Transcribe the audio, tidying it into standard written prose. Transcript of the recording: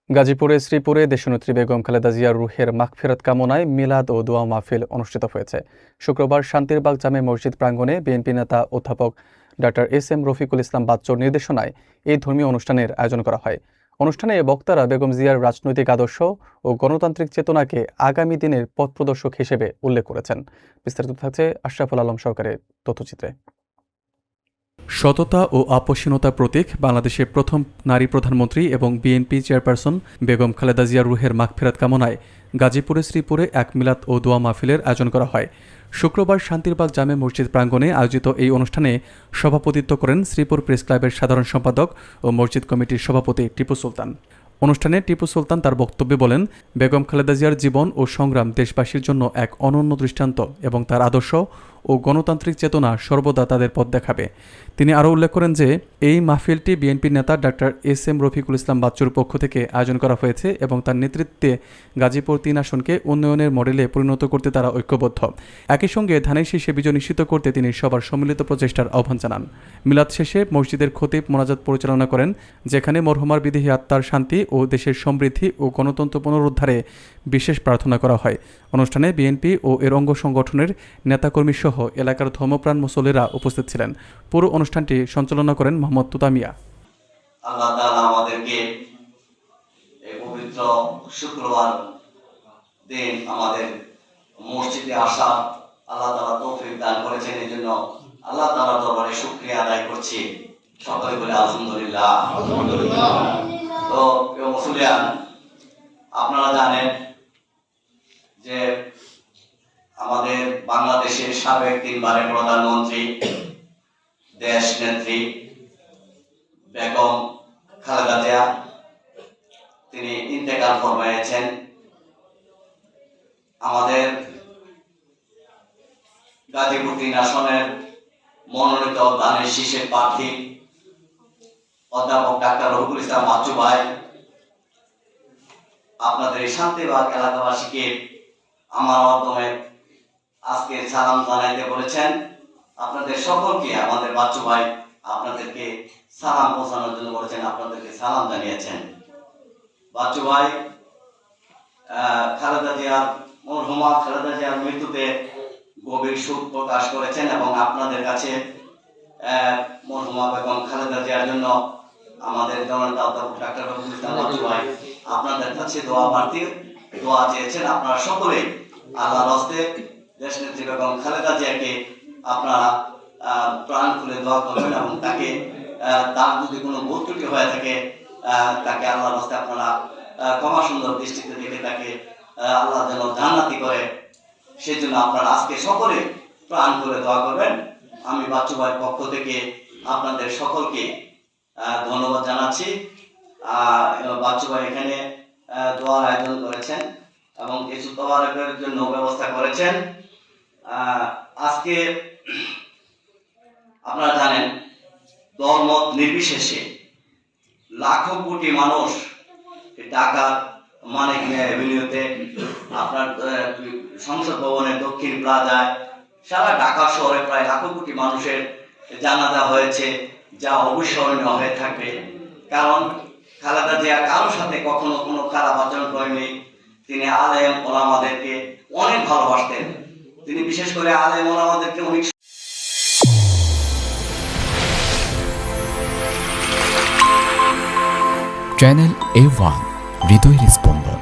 গাজীপুরে শ্রীপুরে দেশনেত্রী বেগম খালেদা জিয়ার রুহের মাগফিরাত কামনায় মিলাদ ও দোয়া মাহফিল অনুষ্ঠিত হয়েছে। শুক্রবার শান্তিরবাগ জামে মসজিদ প্রাঙ্গণে বিএনপি নেতা অধ্যাপক ডা.এস.এম. রফিকুল ইসলাম বাচ্চুর নির্দেশনায় এই ধর্মীয় অনুষ্ঠানের আয়োজন করা হয়। অনুষ্ঠানে বক্তারা বেগম জিয়ার রাজনৈতিক আদর্শ ও গণতান্ত্রিক চেতনাকে আগামী দিনের পথপ্রদর্শক হিসেবে উল্লেখ করেছেন। বিস্তারিত থাকছে আশরাফুল আলম সরকারের তথ্যচিত্রে। সততা ও আপোষহীনতার প্রতীক বাংলাদেশের প্রথম নারী প্রধানমন্ত্রী এবং বিএনপি চেয়ারপারসন বেগম খালেদা জিয়ার রুহের মাগফিরাত কামনায় গাজীপুরে শ্রীপুরে এক মিলাদ ও দোয়া মাহফিলের আয়োজন করা হয়। শুক্রবার শান্তিরবাগ জামে মসজিদ প্রাঙ্গণে আয়োজিত এই অনুষ্ঠানে সভাপতিত্ব করেন শ্রীপুর প্রেস ক্লাবের সাধারণ সম্পাদক ও মসজিদ কমিটির সভাপতি টিপু সুলতান। অনুষ্ঠানে টিপু সুলতান তার বক্তব্যে বলেন, বেগম খালেদা জিয়ার জীবন ও সংগ্রাম দেশবাসীর জন্য এক অনন্য দৃষ্টান্ত এবং তার আদর্শ ও গণতান্ত্রিক চেতনা সর্বদা তাদের পথ দেখাবে। তিনি আরও উল্লেখ করেন যে এই মাহফিলটি বিএনপির নেতা ডা.এস.এম. রফিকুল ইসলাম বাচ্চুর পক্ষ থেকে আয়োজন করা হয়েছে এবং তার নেতৃত্বে গাজীপুর 3 আসনকে উন্নয়নের মডেলে পরিণত করতে তারা ঐক্যবদ্ধ। একই সঙ্গে ধানের শীষে বিজয় নিশ্চিত করতে তিনি সবার সম্মিলিত প্রচেষ্টার আহ্বান জানান। মিলাদ শেষে মসজিদের খতিব মোনাজাত পরিচালনা করেন, যেখানে মরহুমার বিদেহী আত্মার শান্তি ও দেশের সমৃদ্ধি ও গণতন্ত্র পুনরুদ্ধারে বিশেষ প্রার্থনা করা হয়। অনুষ্ঠানে বিএনপি ও এর অঙ্গ সংগঠনের নেতাকর্মী সহ এলাকার ধর্মপ্রাণ মুসল্লিরা উপস্থিত ছিলেন। পুরো অনুষ্ঠানটি সঞ্চালনা করেন মোহাম্মদ তুতামিয়া। আল্লাহ তাআলা আমাদেরকে এই পবিত্র শুক্রবার দিন আমাদের মসজিদে আসা আল্লাহ তাআলা তৌফিক দান করেছেন। এই জন্য আল্লাহ তাআলার দরবারে শুকরিয়া আদায় করছি। সকলে বলে আলহামদুলিল্লাহ। তো প্রিয় মুসলিয়ান, আপনারা জানেন যে আমাদের বাংলাদেশের সাবেক 3 বারের প্রধানমন্ত্রী দেশ নেত্রী বেগম খালেদা জিয়া তিনি ইন্তেকাল ফরমাইয়েছেন। আমাদের গাজীপুর 3 আসনের মনোনীত ধানের শীষের প্রার্থী অধ্যাপক ডাক্তার রফিকুল ইসলাম বাচ্চু ভাই আপনাদের এই শান্তিবাগ এলাকাবাসীকে আমার মাধ্যমে আজকে সালাম জানাইতে বলেছেন। আপনাদের সকলকে আমাদের বাচ্চু ভাই আপনাদেরকে সালাম পৌঁছানোর জন্য বলেছেন, আপনাদেরকে সালাম জানিয়েছেন। বাচ্চু ভাই খালেদা জিয়ার মরহুমা খালেদা জিয়ার মৃত্যুতে গভীর শোক প্রকাশ করেছেন এবং আপনাদের কাছে মরহুমা বেগম খালেদা জিয়ার জন্য আমাদের জননেতা অধ্যাপক ডাক্তার রফিকুল ইসলাম বাচ্চু ভাই আপনাদের কাছে দোয়া চেয়েছেন। আপনারা সকলে আল্লাহর হস্তে দেশনেত্রী বেগম খালেদা জিয়াকে আপনারা প্রাণ খুলে দোয়া করবেন এবং তাকে তার যদি কোনো ভুল ত্রুটি হয়ে থাকে তাকে আল্লাহর হস্তে আপনারা ক্ষমা সুন্দর দৃষ্টিতে দেখে তাকে আল্লাহ যেন জান্নাতি করে, সেই জন্য আপনারা আজকে সকলে প্রাণ খুলে দোয়া করবেন। আমি বাচ্চু ভাইয়ের পক্ষ থেকে আপনাদের সকলকে ধন্যবাদ জানাচ্ছি। বাচ্চু ভাই এখানে দোয়ার আয়োজন করেছেন এবং কিছু তওয়ারেফের জন্য ব্যবস্থা করেছেন। আজকে আপনারা জানেন ধর্ম নির্বিশেষে লাখো কোটি মানুষ ঢাকার মানিক মিয়া এভিনিউতে আপনার সংসদ ভবনের দক্ষিণ প্লাজায় সারা ঢাকা শহরে প্রায় লাখো কোটি মানুষের জানাজা হয়েছে, যা অবিস্মরণীয় হয়ে থাকবে। কারণ খালেদা জিয়া কারোর সাথে কখনো কোনো খারাপ আচরণ করেনি। তিনি আলেম ওলামাদেরকে অনেক ভালোবাসতেন। তিনি বিশেষ করে আলেম ওলামাদেরকে অনেক চ্যানেল A1 হৃদয়ের স্পন্দন।